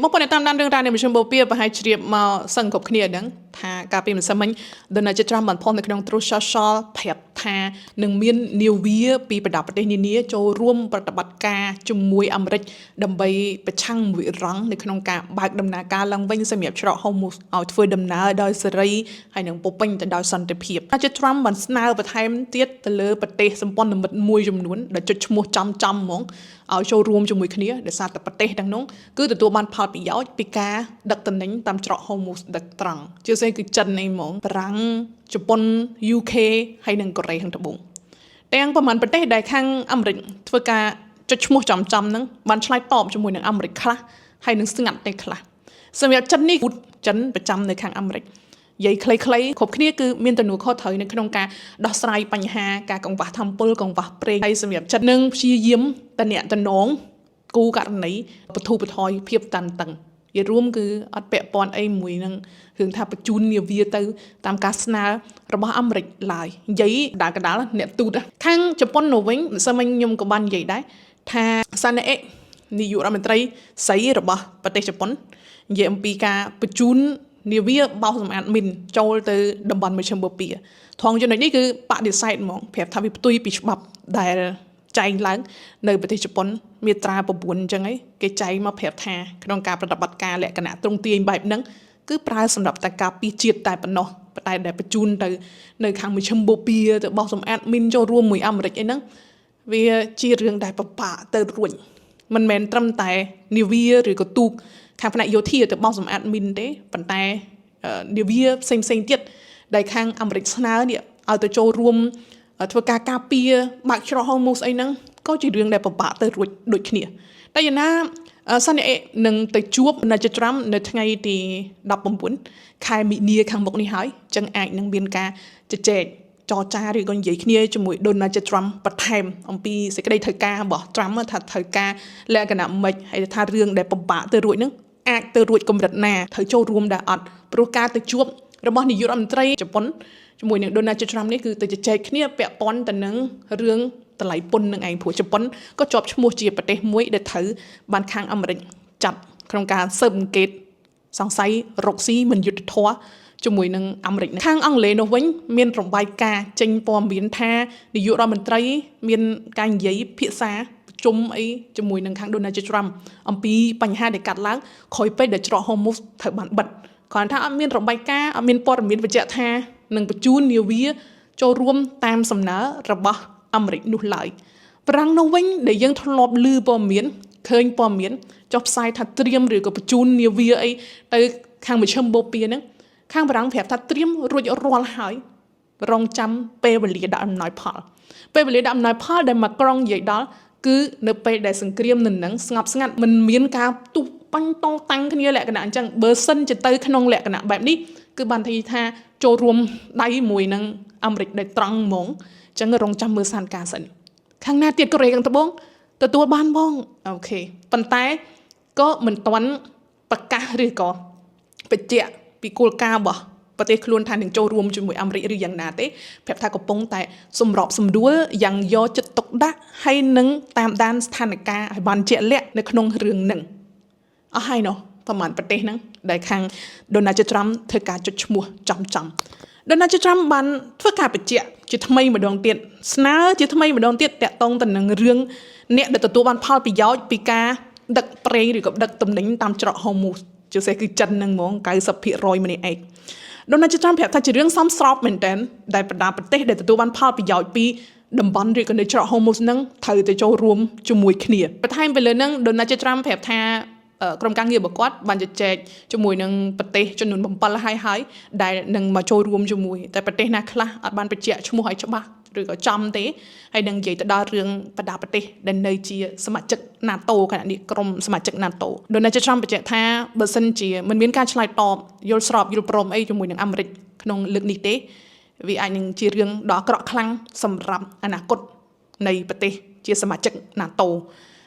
មកប៉ុន្តែតាមដានរឿងរ៉ាវនៃមជ្ឈមបូព៌ាប្រហែលជ្រាបមកសឹងគ្រប់គ្នាដឹងថាកាលពីម្សិលមិញ Donald Trump បានផុសនៅក្នុង Truth Social ប្រាប់ថានឹងមាននាវាពីបណ្ដាប្រទេសនានាចូលរួមប្រតិបត្តិការជាមួយអាមេរិកដើម្បីប្រឆាំងមួយរងនៅក្នុងការបើកដំណើរការឡើងវិញសម្រាប់ច្រក Hormuz ឲ្យធ្វើដំណើរដោយសេរីហើយនឹងពោពេញទៅដោយសន្តិភាព Trump បានស្នើបន្ថែមទៀតទៅលើប្រទេសសម្ព័ន្ធមិត្តមួយចំនួនដែលចុចឈ្មោះចំហ្មងឲ្យចូលរួមជាមួយគ្នាដោយសារតែប្រទេសទាំងនោះគឺទទួលបានផលប្រយោជន៍ពីការដឹកទំនិញតាមច្រក Hormuz ដឹកត្រង់ជាពិសេសគឺចិនឯងហ្មងបារាំងជប៉ុន UK ហើយនិងកូរ៉េខាងត្បូងទាំងប្រមាណប្រទេសដែលខាងអាមេរិកធ្វើការចុចឈ្មោះចំហ្នឹងបានឆ្លើយតបជាមួយនឹងអាមេរិកខ្លះហើយនឹងស្ងាត់តែខ្លះសម្រាប់ចិននេះចិនប្រចាំនៅខាងអាមេរិកនិយាយខ្លីៗគ្រប់គ្នាគឺមានទំនួលខុសត្រូវនៅក្នុងការដោះស្រាយបញ្ហាការកង្វះធម្មពលកង្វះប្រេងហើយសម្រាប់ចិននឹងព្យាយាមតអ្នកតំណងគូករណីបទុបថយភាពតានតឹងជារួមគឺអត់ពាក់ព័ន្ធអីមួយនឹងរឿងថាបញ្ជូននាវាទៅតាមការស្នើរបស់អាមេរិកឡើយនិយាយកដាលអ្នកទូតខាងជប៉ុននោះវិញមិនសិនមិញខ្ញុំក៏បាននិយាយដែរថាសាណាអេនាយករដ្ឋមន្ត្រីស្រីរបស់ប្រទេសជប៉ុននិយាយអំពីការបញ្ជូននាវាបោសសម្អាតមីនចូលទៅតំបន់មជ្ឈមបូព៌ាថងចំណុចនេះគឺបដិសេធហ្មងប្រាប់ថាវាផ្ទុយពីច្បាប់ដែលចែងឡើងនៅប្រទេសជប៉ុនមាត្រា9អញ្ចឹងឯងគេចែងមកប្រាប់ថាក្នុងការប្រតិបត្តិការលក្ខណៈទ្រង់ទាញបែបហ្នឹងគឺប្រើសម្រាប់តែការពារជាតិតែប៉ុណ្ណោះតែដែលបញ្ជូនទៅនៅខាងមជ្ឈមបូព៌ាទៅបោសសម្អាតមីនចូលរួមមួយអាមេរិកអីហ្នឹងវាជារឿងដែលពិបាកទៅរួចមិនមែនត្រឹមតែនាវាឬក៏ទូកខាងផ្នែកយោធាទៅបោសសម្អាតមីនទេប៉ុន្តែនាវាផ្សេងទៀតដែលខាងអាមេរិកស្នើនេះឲ្យទៅចូលរួមធ្វើការការពារបើកច្រក Hormuz អីហ្នឹងក៏ជារឿងដែលពិបាកទៅរួចដូចគ្នាតែយ៉ាងណាសានីអេនឹងទៅជួបDonald Trumpនៅថ្ងៃទី19ខែមីនាខាងមុខនេះហើយចឹងអាចនឹងមានការជជែកចរចាឬក៏និយាយគ្នាជាមួយ Donald Trump បន្ថែមអំពីសេចក្តីត្រូវការរបស់ Trump ថាត្រូវការលក្ខណៈម៉េចហើយថារឿងដែលពិបាកទៅរួចហ្នឹងអាចទៅរួចកម្រិតណាត្រូវចូលរួមដែរអត់ព្រោះការទៅជួបរបស់នាយករដ្ឋមន្ត្រីជប៉ុនជាមួយនឹង Donald Trump នេះគឺទៅជជែកគ្នាពាក់ព័ន្ធទៅនឹងរឿងតម្លៃពន្ធនឹងឯងព្រោះជប៉ុនក៏ជាប់ឈ្មោះជាប្រទេសមួយដែលត្រូវបានខាងអាមេរិកចាត់ក្នុងការស៊ើបអង្កេតសង្ស័យរកស៊ីមិនយុត្តិធម៌ជាមួយនឹងអាមេរិកខាងអង់គ្លេសនោះវិញមានរបាយការណ៍ចេញព័ត៌មានថានាយករដ្ឋមន្ត្រីមានការនិយាយភាសាប្រជុំអីជាមួយនឹងខាង Donald Trump អំពីបញ្ហាដែលកាត់ឡើងក្រោយពេលដែលច្រក Hormuz ត្រូវបានបិទគាត់ថាអត់មានរបាយការណ៍អត់មានព័ត៌មានបញ្ជាក់ថានឹងបញ្ជូននាវាចូលរួមតាមសំណើរបស់អាមេរិកនោះឡើយប្រាំងនោះវិញដែលយើងធ្លាប់ឮព័ត៌មានឃើញព័ត៌មានចុះផ្សាយថាត្រៀមឬក៏បញ្ជូននាវាអីទៅខាងមជ្ឈមបូព៌ាហ្នឹងខាងបារាំងប្រាប់ថាត្រៀមរួចរាល់ហើយរងចាំពេលវេលាដាក់អំណោយផលពេលវេលាដាក់អំណោយផលដែលមកក្រុងនិយាយដល់គឺនៅពេលដែលសង្គ្រាមនឹងស្ងប់ស្ងាត់មិនមានការទុះបាញ់តតាំងគ្នាលក្ខណៈអញ្ចឹងបើសិនជាទៅក្នុងលក្ខណៈបែបនេះគឺបានថាចូលរួមដៃមួយនឹងអាមេរិកដែលត្រង់ហ្មងអញ្ចឹងរងចាំមើលស្ថានភាពសិនខាងណាទៀតកូរ៉េខាងត្បូងទទួលបានបងអូខេប៉ុន្តែក៏មិនទាន់ប្រកាសឬក៏បញ្ជាក់ពីគោលការណ៍របស់ប្រទេសខ្លួនថានឹងចូលរួមជាមួយអាមេរិកឬយ៉ាងណាទេប្រាប់ថាកំពុងតែសម្របសម្រួលយ៉ាងយកចិត្តទុកដាក់ហើយនឹងតាមដានស្ថានភាពឲ្យបានជាក់លាក់នៅក្នុងរឿងហ្នឹងអស់ហើយណោះប្រហែលប្រទេសហ្នឹងដែលខាង Donald Trump ធ្វើការចុចឈ្មោះចំDonald Trump បានធ្វើការបញ្ជាក់ជាថ្មីម្ដងទៀតស្នើជាថ្មីម្ដងទៀតតាក់ទងទៅនឹងរឿងអ្នកដែលទទួលបានផលប្រយោជន៍ពីការដឹកប្រេងឬក៏ដឹកទំនិញតាមច្រក Hormuz ជាពិសេសគឺចិនហ្នឹងហ្មង 90% ម្នាក់ឯងDonald Trump ប្រាប់ថាជារឿងសមស្របមែនទែនដែលបណ្ដាប្រទេសដែលទទួលបានផលប្រយោជន៍ពីតំបន់ឬក៏នៅច្រក Hormuz ហ្នឹងត្រូវទៅចូលរួមជាមួយគ្នាបន្ថែមពីលើហ្នឹង Donald Trump ប្រាប់ថាក្រុមការងាររបស់គាត់បានជជែកជាមួយនឹងប្រទេសចំនួន7ហើយដែលនឹងមកចូលរួមជាមួយតែប្រទេសណាខ្លះអត់បានបញ្ជាក់ឈ្មោះឲ្យច្បាស់ឬក៏ចំទេហើយនឹងនិយាយទៅដល់រឿងបណ្ដាប្រទេសដែលនៅជាសមាជិក NATO ខណៈនេះក្រុមសមាជិក NATO Donald Trump បញ្ជាក់ថាបើសិនជាមិនមានការឆ្លើយតបយល់ស្របយល់ព្រមអីជាមួយនឹងអាមេរិកក្នុងលើកនេះទេវាអាចនឹងជារឿងដ៏អាក្រក់ខ្លាំងសម្រាប់អនាគតនៃប្រទេសជាសមាជិក NATO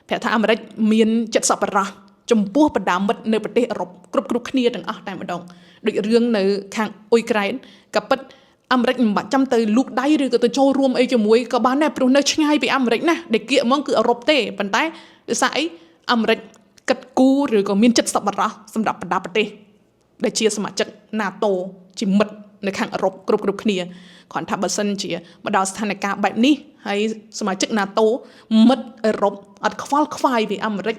ប្រាប់ថាអាមេរិកមានចិត្តសប្បុរសចំពោះបណ្ដាមិត្តនៅប្រទេសអឺរ៉ុបគ្រប់គ្នាទាំងអស់តែម្ដងដូចរឿងនៅខាងអ៊ុយក្រែនក៏ពិតអាមេរិកមិនបាច់ចាំទៅលូកដៃឬក៏ទៅចូលរួមអីជាមួយក៏បានដែរព្រោះនៅឆ្ងាយពីអាមេរិកណាដែលគៀកហ្មងគឺអឺរ៉ុបទេប៉ុន្តែដោយសារអីអាមេរិក កិត្តគូឬក៏មានចិត្តសប្បុរសសម្រាប់បណ្ដាប្រទេសដែលជាសមាជិក NATO ជាមិត្តនៅខាងអឺរ៉ុបគ្រប់គ្នាគ្រាន់ថាបើសិនជាមកដល់ស្ថានភាពបែបនេះហើយសមាជិក NATO មិត្តអឺរ៉ុបអត់ខ្វល់ខ្វាយពីអាមេរិក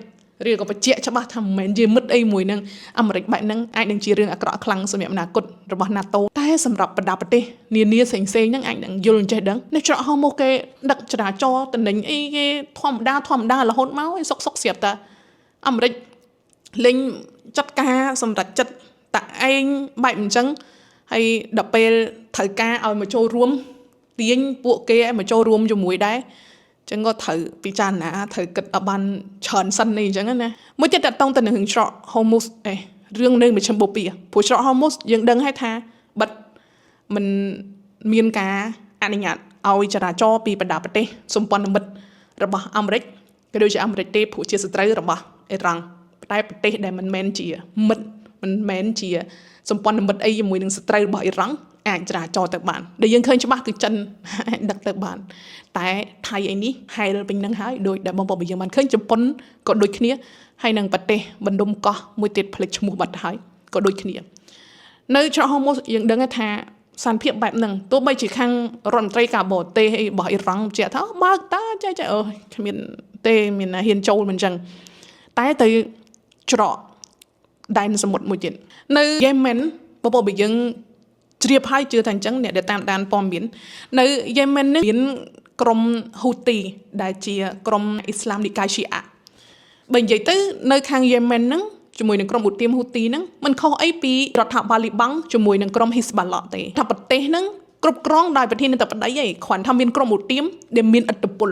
ឬក៏បញ្ជាក់ច្បាស់ថាមិនមែនជាមិត្តអីមួយនឹងអាមេរិកបែបហ្នឹងអាចនឹងជារឿងអាក្រក់ខ្លាំងសម្រាប់អនាគតរបស់ NATO តែសម្រាប់បណ្ដាប្រទេសនានាផ្សេងៗហ្នឹងអាចនឹងយល់ចេះដឹងនៅច្រកហោះមកគេដឹកចរាចរណ៍តំណែងអីគេធម្មតារហូតមកឲ្យសុកស្រាប់តាអាមេរិកលេងចាត់ការសម្រាប់ចិត្តតែឯងបែបអញ្ចឹងហើយដល់ពេលត្រូវការឲ្យមកចូលរួមទាញពួកគេឲ្យមកចូលរួមជាមួយដែរចឹងក៏ត្រូវពិចារណាត្រូវគិតឲ្យបានច្រើនសិននេះអញ្ចឹងណាមួយទៀតតកតងទៅនឹងច្រក Hormuz រឿងនៅមជ្ឈមបូព៌ាព្រោះច្រក Hormuz យើងដឹងហើយថាបិទមិនមានការអនុញ្ញាតឲ្យចរាចរណ៍ពីបណ្ដាប្រទេសសម្ព័ន្ធមិត្តរបស់អាមេរិកក៏ដូចជាអាមេរិកទេព្រោះជាសត្រូវរបស់អ៊ីរ៉ង់តែប្រទេសដែលមិនមែនជាមិត្តមិនមែនជាសម្ព័ន្ធមិត្តអីជាមួយនឹងសត្រូវរបស់អ៊ីរ៉ង់អាចចរាចរទៅបានដែលយើងឃើញច្បាស់គឺចិនដឹកទៅបានតែថៃឯនេះហែលពេញនឹងហើយដោយដែលបងប្អូនយើងបានឃើញជប៉ុនក៏ដូចគ្នាហើយនឹងប្រទេសបណ្ដុំកោះមួយទៀតផ្លេចឈ្មោះបាត់ហើយក៏ដូចគ្នានៅច្រក Hormuz យើងដឹងថាសន្តិភាពបែបហ្នឹងទោះបីជាខាងរដ្ឋមន្ត្រីការបរទេសរបស់អ៊ីរ៉ង់ជាថាបើកតាចេះគ្មានទេមានហ៊ានចូលមិនអញ្ចឹងតែទៅច្រកដែនសមុទ្រមួយទៀតនៅយេម៉ែនបងប្អូនយើងជ្រាបហើយជឿថាអញ្ចឹងអ្នកដែលតាមដានព័ត៌មាននៅយេម៉ែននេះមានក្រុមហ៊ូទីដែលជាក្រុមអ៊ីស្លាមនិកាយឈីអាបើនិយាយទៅនៅខាងយេម៉ែនហ្នឹងជាមួយនឹងក្រុមឧទាមហ៊ូទីហ្នឹងมันខុសអីពីរដ្ឋាភិបាលលីបង់ជាមួយនឹងក្រុមហ៊ីស្បាល់ឡោះទេថាប្រទេសហ្នឹងគ្រប់គ្រងដោយប្រធានាធិបតីឯងគ្រាន់ថាមានក្រុមឧទាមដែលមានឥទ្ធិពល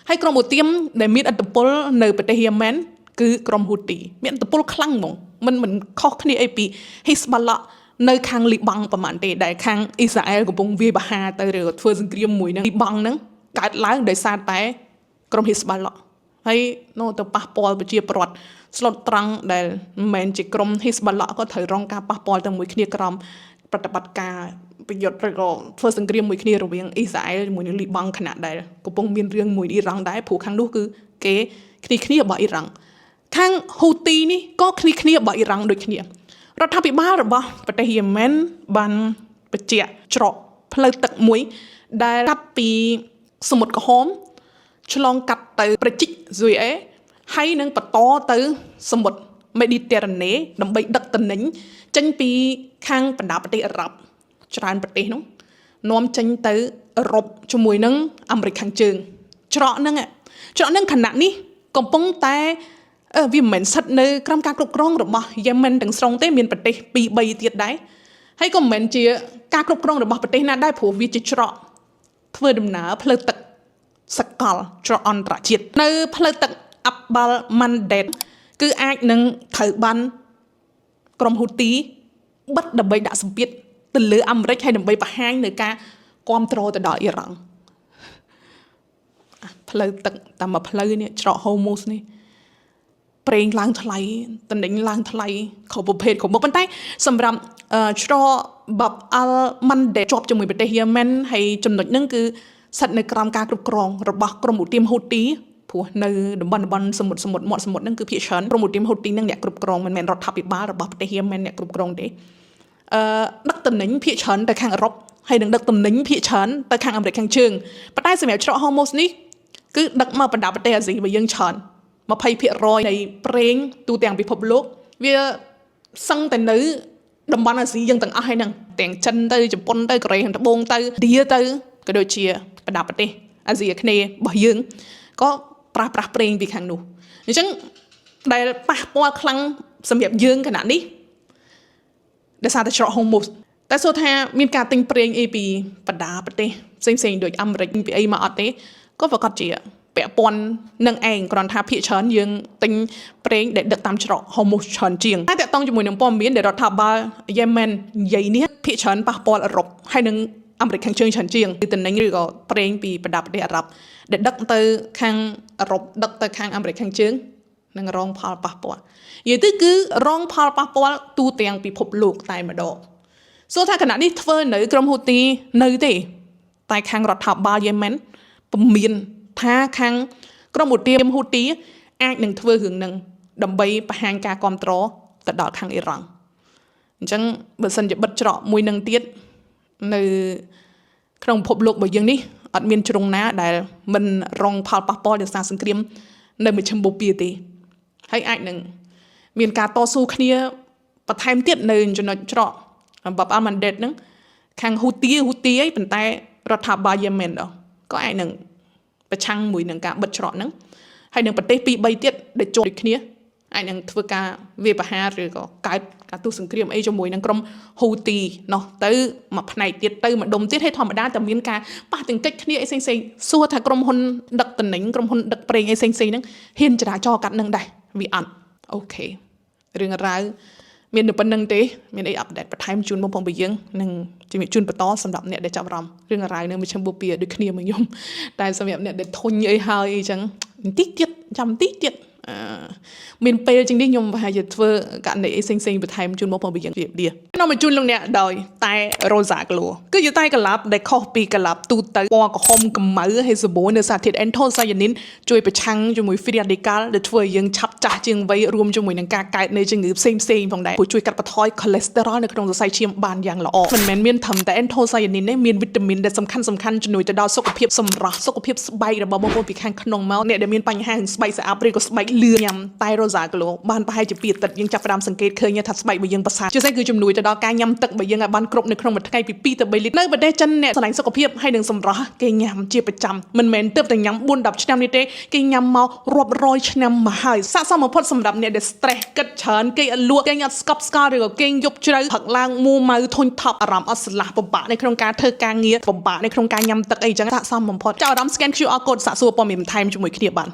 ហើយក្រុមឧទាមដែលមានឥទ្ធិពលនៅប្រទេសយេម៉ែនគឺក្រុមហ៊ូទីមានឥទ្ធិពលខ្លាំងហ្មងមិនខុសគ្នាអីពីហ៊ីស្បាល់ឡោះនៅខាងលីបង់ប្រហែលទេដែលខាងអ៊ីស្រាអែលកំពុងវាយប្រហារទៅឬធ្វើសង្គ្រាមមួយនឹងលីបង់ហ្នឹងកើតឡើងដោយសារតែក្រុមហ៊ីស្បាល់ឡោះហើយនោះទៅប៉ះពាល់ប្រជាពលរដ្ឋស្លុតត្រង់ដែលមិនមែនជាក្រុមហ៊ីស្បាល់ឡោះក៏ត្រូវរងការប៉ះពាល់ទៅមួយគ្នាក្រោមប្រតិបត្តិការប្រយុទ្ធឬក៏ធ្វើសង្គ្រាមមួយគ្នារវាងអ៊ីស្រាអែលជាមួយនឹងលីបង់ខណៈដែលកំពុងមានរឿងមួយអ៊ីរ៉ង់ដែរព្រោះខាងនោះគឺគេគ្នារបស់អ៊ីរ៉ង់ខាងហ៊ូទីនេះក៏គ្នារបស់អ៊ីរ៉ង់ដូចគ្នារដ្ឋាភិបាលរបស់ប្រទេសយេម៉ែនបានបញ្ជាក់ច្រកផ្លូវទឹកមួយដែលកាត់ពីសមុទ្រក្រហមឆ្លងកាត់ទៅប្រជិកស៊ុយអេហើយនឹងបន្តទៅសមុទ្រមេឌីទែរ៉ាណេដើម្បីដឹកទំនិញចេញពីខាងបណ្ដាប្រទេសអឺរ៉ុបច្រើនប្រទេសនោះនាំចេញទៅអឺរ៉ុបជាមួយនឹងអាមេរិកខាងជើងច្រកហ្នឹងខណៈនេះកំពុងតែវាមិនមែនស្ថិតនៅក្រោមការគ្រប់គ្រងរបស់យេម៉ែនទាំងស្រុងទេមានប្រទេស2 3ទៀតដែរហើយក៏មិនមែនជាការគ្រប់គ្រងរបស់ប្រទេសណាដែរព្រោះវាជាច្រកធ្វើដំណើរផ្លូវទឹកសកលច្រកអន្តរជាតិនៅផ្លូវទឹកអាប់បាល់ម៉ាន់ដេតគឺអាចនឹងត្រូវបានក្រុមហ៊ូទីបិទដើម្បីដាក់សម្ពាធទៅលើអាមេរិកហើយដើម្បីបង្ហាញនៅការគ្រប់គ្រងទៅដល់អ៊ីរ៉ង់ផ្លូវទឹកតាមមួយផ្លូវនេះច្រក Hormuz នេះប្រេងឡើងថ្លៃតំណែងឡើងថ្លៃគ្រប់ប្រភេទគ្រប់មុខប៉ុន្តែសម្រាប់ច្រកបាប់អាល់ម៉ាន់ដេជាប់ជាមួយប្រទេសយេម៉ែនហើយចំណុចហ្នឹងគឺស្ថិតនៅក្រោមការគ្រប់គ្រងរបស់ក្រុមឧទាមហ៊ូទីព្រោះនៅតំបន់សមុទ្រមាត់សមុទ្រហ្នឹងគឺភាគច្រើនក្រុមឧទាមហ៊ូទីហ្នឹងអ្នកគ្រប់គ្រងមិនមែនរដ្ឋាភិបាលរបស់ប្រទេសយេម៉ែនអ្នកគ្រប់គ្រងទេដឹកតំណែងភាគច្រើនទៅខាងអឺរ៉ុបហើយនឹងដឹកតំណែងភាគច្រើនទៅខាងអាមេរិកខាងជើងប៉ុន្តែសម្រាប់ច្រក Hormuz នេះគឺដឹកមកបណ្ដាប្រទេសអាស៊ីរបស់យើងច្រើន20% នៃប្រេងទូទាំងពិភពលោកវាសឹងតែនៅតំបន់អាស៊ីយើងទាំងអស់ហើយហ្នឹងទាំងចិនទៅជប៉ុនទៅកូរ៉េខាងត្បូងទៅឥណ្ឌាទៅក៏ដូចជាបណ្ដាប្រទេសអាស៊ីអាគ្នេយ៍របស់យើងក៏ប្រាស់ប្រេងពីខាងនោះអញ្ចឹងដែលប៉ះពាល់ខ្លាំងសម្រាប់យើងខណៈនេះដោយសារតែច្រក Hormuz តែសួរថាមានការទិញប្រេងអីពីបណ្ដាប្រទេសផ្សេងៗដូចអាមេរិកពីអីមកអត់ទេក៏ប្រកាសជាពាក់ព័ន្ធនឹងឯងគ្រាន់ថាភាគច្រើនយើងទិញប្រេងដែលដឹកតាមច្រក Hormuz ច្រើនជាងតែតកតងជាមួយនឹងព័ត៌មានដែលរដ្ឋាភិបាលយេម៉ែននិយាយនេះភាគច្រើនប៉ះពាល់អឺរ៉ុបហើយនឹងអាមេរិកខាងជើងច្រើនជាងគឺតំណែងឬក៏ប្រេងពីបណ្ដាប្រទេសអារ៉ាប់ដែលដឹកទៅខាងអឺរ៉ុបដឹកទៅខាងអាមេរិកខាងជើងនឹងរងផលប៉ះពាល់និយាយទៅគឺរងផលប៉ះពាល់ទូទាំងពិភពលោកតែម្ដងសួរថាគណៈនេះធ្វើនៅក្រុមហ៊ូទីនៅទេតែខាងរដ្ឋាភិបាលយេម៉ែនពុំមានថាខាងក្រុមឧទាមហ៊ូទីអាចនឹងធ្វើរឿងនឹង ដើម្បីបង្ហាញការគ្រប់គ្រងទៅដល់ខាងអ៊ីរ៉ង់អញ្ចឹងបើសិនជាបិទច្រកមួយនឹងទៀតនៅក្នុងពិភពលោករបស់យើងនេះអត់មានជ្រុងណាដែលមិនរងផលប៉ះពាល់ដោយសារសង្គ្រាមនៅមជ្ឈិមបូព៌ាទេហើយអាចនឹងមានការតស៊ូគ្នាបន្ថែមទៀតនៅចំណុចច្រកបាប់អាម៉ាន់ដេតហ្នឹងខាងហ៊ូទីអីប៉ុន្តែរដ្ឋាភិបាលយេម៉ែនក៏អាចនឹងប្រឆាំងមួយនឹងការបិទច្រកហ្នឹងហើយនឹងប្រទេស2 3ទៀតដែលចូលដូចគ្នាអាចនឹងធ្វើការវាយប្រហារឬក៏កើតការទូសង្គ្រាមអីជាមួយនឹងក្រុមហ៊ូទីនោះទៅមួយផ្នែកទៀតទៅម្ដុំទៀតហើយធម្មតាតែមានការប៉ះទង្គិចគ្នាអីផ្សេងសួរថាក្រុមហ៊ុនដឹកតំណែងក្រុមហ៊ុនដឹកប្រេងអីផ្សេងហ្នឹងហ៊ានចរាចរកាត់នឹងដែរវាអត់អូខេរឿងរ៉ាវមានតែប៉ុណ្្នឹងទេមានអីអាប់ដេតបន្ថែមជូនបងប្អូនរបស់យើងនឹងជំរាបជូនបន្តសម្រាប់អ្នកដែលចាប់អារម្មណ៍រឿងរ៉ាវនៅមជ្ឈិមបូព៌ាដូចគ្នាមួយខ្ញុំតែសម្រាប់អ្នកដែលធុញអីហើយអីចឹងបន្តិចទៀតចាំបន្តិចទៀតមានពេលជាងនេះខ្ញុំប្រហែលជាធ្វើករណីអីផ្សេងបន្ថែមជូនបងប្អូនរបស់យើងជម្រាបលាខ្ញុំមកជូនលោកអ្នកដោយតែ Rosa Glow គឺជាតែក្លាប់ដែលខុសពីក្លាប់ទូទៅពណ៌ក្រហមកម្ៅហើយសម្បូរនៅសារធាតុ Anthocyanin ជួយប្រឆាំងជាមួយ Free Radical ដែលធ្វើឲ្យយើងឆាប់ចាស់ជាងវ័យរួមជាមួយនឹងការកើតនៃជំងឺផ្សេងផងដែរព្រោះជួយកាត់បន្ថយ cholesterol នៅក្នុងសរសៃឈាមបានយ៉ាងល្អមិនមែនមានត្រឹមតែ Anthocyanin ទេមានវីតាមីនដែលសំខាន់ជំនួយទៅដល់សុខភាពសម្រស់សុខភាពស្បែករបស់បងប្អូនពីខាងក្នុងមកអ្នកដែលមានបញ្ហាស្បែកស្អាតឬក៏ស្បែកលឿងញ៉ាំតែ Rosa Glow បានប្រហែលជា2 អាទិត្យយើងចាប់ផ្ដើមសង្កេតឃើញថាស្បែករបស់យើងប្រសើរជាពិសេសគឺជំនួយទៅដល់ការញ៉ាំទឹករបស់យើងឲ្យបានគ្រប់នៅក្នុងមួយថ្ងៃពី2 ទៅ 3 លីត្រនៅប្រទេសចិនអ្នកស្រឡាញ់សុខភាពហើយនឹងសម្រស់គេញ៉ាំជាប្រចាំមិនមែនទើបតែញ៉ាំ 4-10 ឆ្នាំនេះទេគេញ៉ាំមករាប់រយឆ្នាំមកហើយស័ក្តិសមបំផុតសម្រាប់អ្នកដែល stress គិតច្រើនគេអត់លក់គេអត់ស្កប់ស្កល់ឬក៏គេយប់ជ្រៅផឹកឡើងមួម៉ៅធុញថប់អារម្មណ៍អត់ស្រឡះពិបាកនៅក្នុងការធ្វើការងារពិបាកនៅក្នុងការញ៉ាំទឹកអីចឹងស័ក្តិសមបំផុតចាប់អារម្មណ៍ scan QR code សាកសួរព័ត៌មានបន្ថែមជាមួយគ្នាបាន